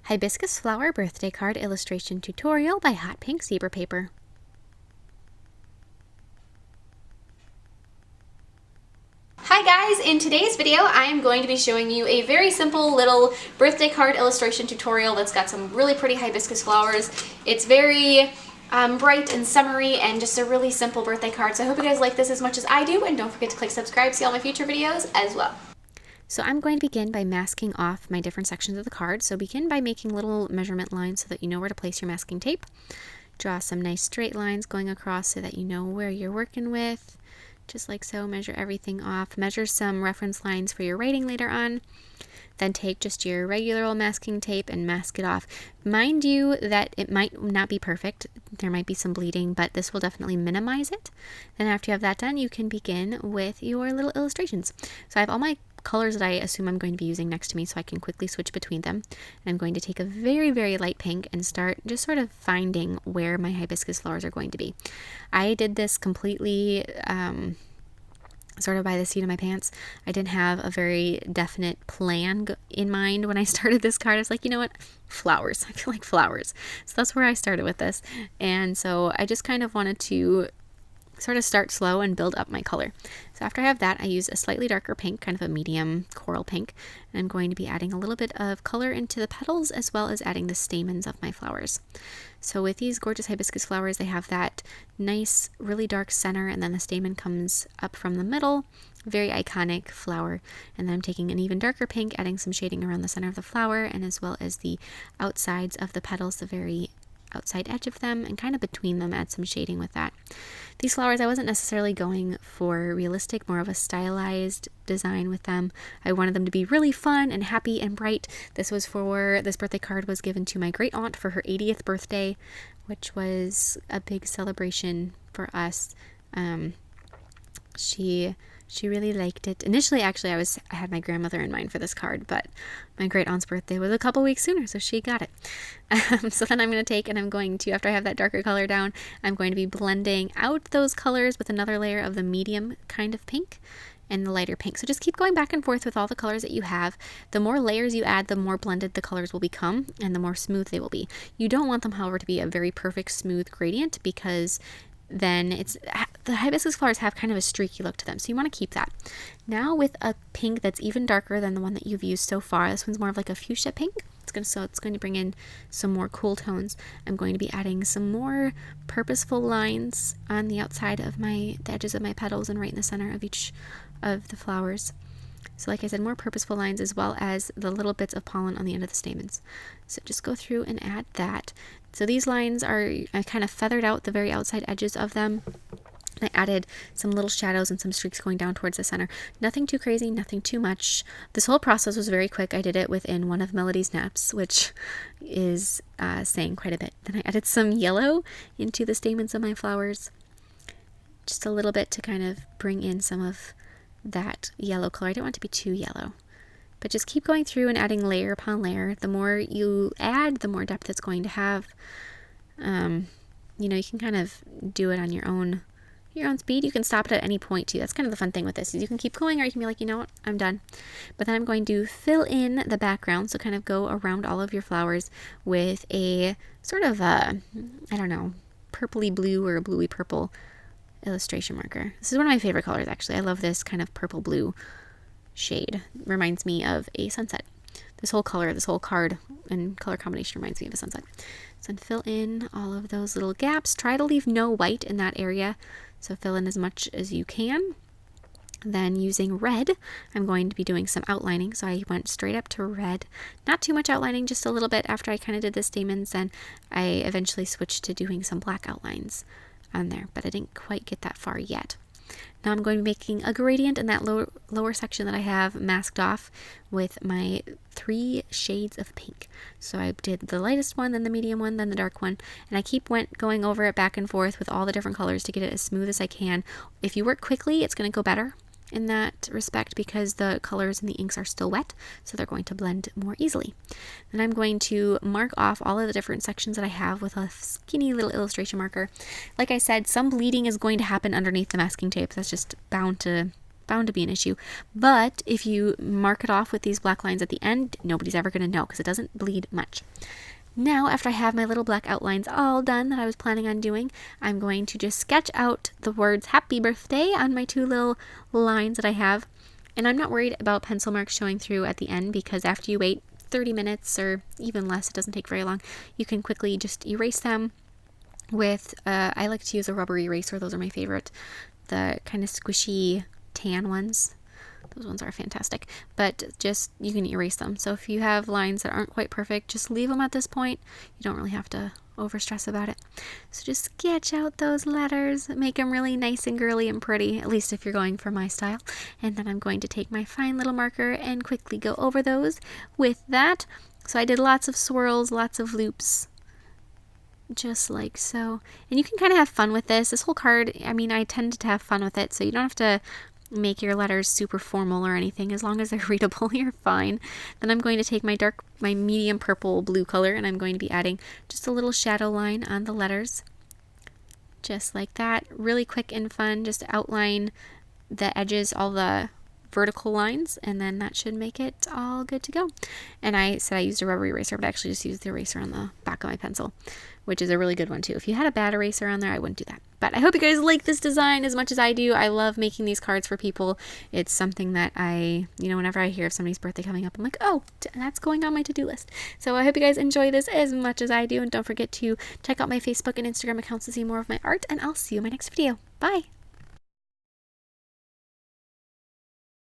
Hibiscus Flower Birthday Card Illustration Tutorial by HotPinkZebraPaper. Hi guys, in today's video I am going to be showing you a very simple little birthday card illustration tutorial that's got some really pretty hibiscus flowers. It's very bright and summery and just a really simple birthday card, so I hope you guys like this as much as I do, and don't forget to click subscribe to see all my future videos as well. So I'm going to begin by masking off my different sections of the card. So begin by making little measurement lines so that you know where to place your masking tape. Draw some nice straight lines going across so that you know where you're working with. Just like so, measure everything off. Measure some reference lines for your writing later on. Then take just your regular old masking tape and mask it off. Mind you that it might not be perfect. There might be some bleeding, but this will definitely minimize it. Then after you have that done, you can begin with your little illustrations. So I have all my colors that I assume I'm going to be using next to me, so I can quickly switch between them. And I'm going to take a very, very light pink and start just sort of finding where my hibiscus flowers are going to be. I did this completely sort of by the seat of my pants. I didn't have a very definite plan in mind when I started this card. I was like, you know what? Flowers. I feel like flowers. So that's where I started with this. And so I just kind of wanted to sort of start slow and build up my color. So after I have that, I use a slightly darker pink, kind of a medium coral pink, and I'm going to be adding a little bit of color into the petals as well as adding the stamens of my flowers. So with these gorgeous hibiscus flowers, they have that nice, really dark center, and then the stamen comes up from the middle. Very iconic flower. And then I'm taking an even darker pink, adding some shading around the center of the flower, and as well as the outsides of the petals, the very outside edge of them, and kind of between them, add some shading with that. These flowers, I wasn't necessarily going for realistic, more of a stylized design with them. I wanted them to be really fun and happy and bright. This birthday card was given to my great aunt for her 80th birthday, which was a big celebration for us. She really liked it. Initially, actually, I had my grandmother in mind for this card, but my great aunt's birthday was a couple weeks sooner, so she got it. So then I'm going to take and I'm going to, after I have that darker color down, I'm going to be blending out those colors with another layer of the medium kind of pink and the lighter pink. So just keep going back and forth with all the colors that you have. The more layers you add, the more blended the colors will become and the more smooth they will be. You don't want them, however, to be a very perfect smooth gradient, because then the hibiscus flowers have kind of a streaky look to them, so you want to keep that. Now with a pink that's even darker than the one that you've used so far, this one's more of like a fuchsia pink. It's going to bring in some more cool tones. I'm going to be adding some more purposeful lines on the outside of the edges of my petals and right in the center of each of the flowers. So like I said, more purposeful lines as well as the little bits of pollen on the end of the stamens. So just go through and add that. So these lines I kind of feathered out the very outside edges of them. I added some little shadows and some streaks going down towards the center. Nothing too crazy, nothing too much. This whole process was very quick. I did it within one of Melody's naps, which is saying quite a bit. Then I added some yellow into the stamens of my flowers. Just a little bit to kind of bring in some of that yellow color. I don't want it to be too yellow. But just keep going through and adding layer upon layer. The more you add, the more depth it's going to have. You know, you can kind of do it on your own speed. You can stop it at any point too. That's kind of the fun thing with this, is you can keep going, or you can be like, you know what, I'm done. But then I'm going to fill in the background, so kind of go around all of your flowers with a sort of I don't know, purpley blue or bluey purple illustration marker. This is one of my favorite colors, actually. I love this kind of purple blue shade. Reminds me of a sunset. This whole card and color combination reminds me of a sunset. So then fill in all of those little gaps. Try to leave no white in that area, so fill in as much as you can. Then using red, I'm going to be doing some outlining, so I went straight up to red. Not too much outlining, just a little bit. After I kind of did the stamens, then I eventually switched to doing some black outlines on there, but I didn't quite get that far yet. Now I'm going to be making a gradient in that lower section that I have masked off with my 3 shades of pink. So I did the lightest one, then the medium one, then the dark one, and I keep going over it back and forth with all the different colors to get it as smooth as I can. If you work quickly, it's going to go better in that respect because the colors and the inks are still wet, so they're going to blend more easily. Then I'm going to mark off all of the different sections that I have with a skinny little illustration marker. Like I said, some bleeding is going to happen underneath the masking tape. That's just bound to bound to be an issue. But if you mark it off with these black lines at the end, nobody's ever going to know because it doesn't bleed much. Now, after I have my little black outlines all done that I was planning on doing, I'm going to just sketch out the words happy birthday on my 2 little lines that I have. And I'm not worried about pencil marks showing through at the end because after you wait 30 minutes or even less, it doesn't take very long, you can quickly just erase them with, I like to use a rubber eraser. Those are my favorite. The kind of squishy tan ones. Those ones are fantastic, but just you can erase them. So if you have lines that aren't quite perfect, just leave them at this point. You don't really have to over stress about it. So just sketch out those letters, make them really nice and girly and pretty, at least if you're going for my style. And then I'm going to take my fine little marker and quickly go over those with that. So I did lots of swirls, lots of loops, just like so. And you can kind of have fun with this. This whole card, I mean, I tend to have fun with it, so you don't have to make your letters super formal or anything. As long as they're readable, you're fine. Then I'm going to take my medium purple blue color, and I'm going to be adding just a little shadow line on the letters, just like that. Really quick and fun. Just outline the edges, all the vertical lines, and then that should make it all good to go. And I said I used a rubber eraser, but I actually just used the eraser on the back of my pencil, which is a really good one too. If you had a bad eraser on there, I wouldn't do that. But I hope you guys like this design as much as I do. I love making these cards for people. It's something that whenever I hear of somebody's birthday coming up, I'm like, oh, that's going on my to-do list. So I hope you guys enjoy this as much as I do. And don't forget to check out my Facebook and Instagram accounts to see more of my art. And I'll see you in my next video. Bye!